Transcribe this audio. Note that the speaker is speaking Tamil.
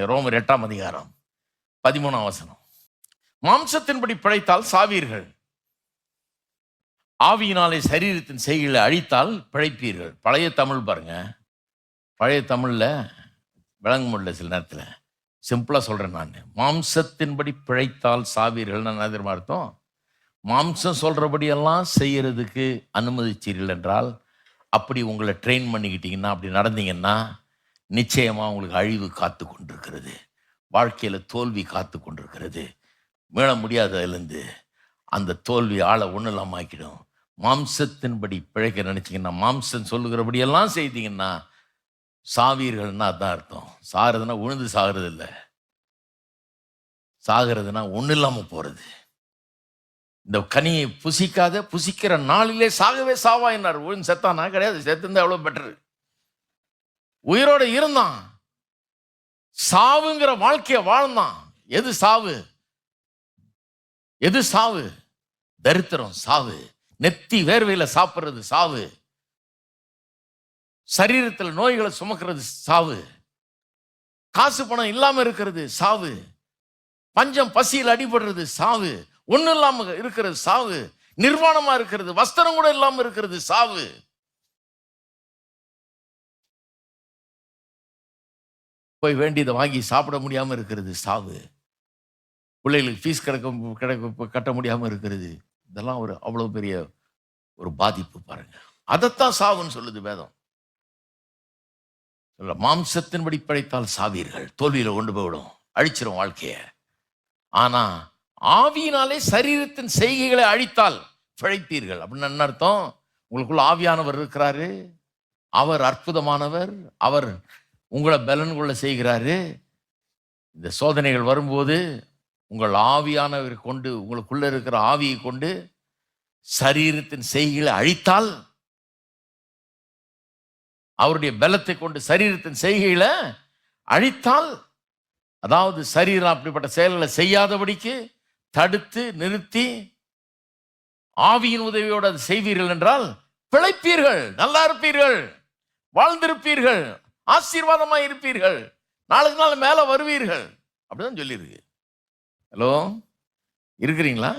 வாசிங்க. ரோமர் 8ஆம் அதிகாரம் 13ஆம் வசனம். மாம்சத்தின்படி பிழைத்தால் சாவீர்கள், ஆவியினாலே சரீரத்தின் செய்களை அழித்தால் பிழைப்பீர்கள். பழைய தமிழ் பாருங்க, பழைய தமிழ்ல விளங்க முடியல சில நேரத்தில். சிம்பிளா சொல்றேன் நான். மாம்சத்தின்படி பிழைத்தால் சாவீர்கள் என்ன அர்த்தம்? மாம்சம் சொல்றபடியெல்லாம் செய்யறதுக்கு அனுமதிச்சீர்கள் என்றால், அப்படி உங்களை ட்ரெயின் பண்ணிக்கிட்டீங்கன்னா, அப்படி நடந்தீங்கன்னா நிச்சயமா உங்களுக்கு அழிவு காத்து கொண்டிருக்கிறது, வாழ்க்கையில தோல்வி காத்து கொண்டிருக்கிறது. மீள முடியாததுலேருந்து அந்த தோல்வி ஆளை ஒன்றும் இல்லாமல் ஆக்கிடும். மாம்சத்தின்படி பிழைக்க நினைச்சிங்கன்னா, மாம்சம் சொல்லுகிறபடியெல்லாம் செய்தீங்கன்னா சாவீர்கள்னா அதான் அர்த்தம். சாகிறதுனா உழுந்து சாகிறது இல்லை, சாகிறதுனா ஒன்றும் இல்லாமல் போகிறது. இந்த கனியை புசிக்காத, புசிக்கிற நாளிலே சாகவே சாவா என்னார். உழுந்து செத்தானா? கிடையாது, செத்துருந்தா எவ்வளோ பெட்டரு. உயிரோட இருந்தான், சாவுங்கிற வாழ்க்கையை வாழ்ந்தான். எது சாவு? எது சாவு? தரித்திரம் சாவு, நெத்தி வேர்வையில சாப்பிடுறது சாவு, சரீரத்தில் நோய்களை சுமக்கிறது சாவு, காசு பணம் இல்லாம இருக்கிறது சாவு, பஞ்சம் பசியில் அடிபடுறது சாவு, ஒன்னும் இல்லாம இருக்கிறது சாவு, நிர்வாணமா இருக்கிறது, வஸ்திரம் கூட இல்லாம இருக்கிறது சாவு. போய் வேண்டியதை வாங்கி சாப்பிட முடியாம இருக்கிறது சாவு, பிள்ளைகளுக்கு ஃபீஸ் கட்ட முடியாம இருக்கிறது. இதெல்லாம் ஒரு அவ்வளவு பெரிய ஒரு பாதிப்பு பாருங்க. அதைத்தான் சாவுன்னு சொல்லுது வேதம். மாம்சத்தின்படி படைத்தால் சாவீர்கள், தோல்வியில கொண்டு போய்விடும், அழிச்சிரும் வாழ்க்கைய. ஆனா ஆவியினாலே சரீரத்தின் செய்கைகளை அழித்தால் பிழைப்பீர்கள். அப்படின்னு என்ன அர்த்தம்? உங்களுக்குள்ள ஆவியானவர் இருக்கிறாரு, அவர் அற்புதமானவர், அவர் உங்களை பலன் கொள்ள செய்கிறாரு. இந்த சோதனைகள் வரும்போது உங்கள் ஆவியானவர் கொண்டு, உங்களுக்குள்ள இருக்கிற ஆவியை கொண்டு சரீரத்தின் செய்கைகளை அழித்தால், அவருடைய பலத்தை கொண்டு சரீரத்தின் செய்கைகளை அழித்தால், அதாவது சரீரம் அப்படிப்பட்ட செயல்களை செய்யாதபடிக்கு தடுத்து நிறுத்தி ஆவியின் உதவியோடு அதை செய்வீர்கள் என்றால் பிழைப்பீர்கள், நல்லா இருப்பீர்கள், வாழ்ந்திருப்பீர்கள், ஆசீர்வாதமாக இருப்பீர்கள், நாளுக்கு நாள் மேல வருவீர்கள். அப்படிதான் சொல்லியிருக்கு. ஹலோ, இருக்கிறீங்களா?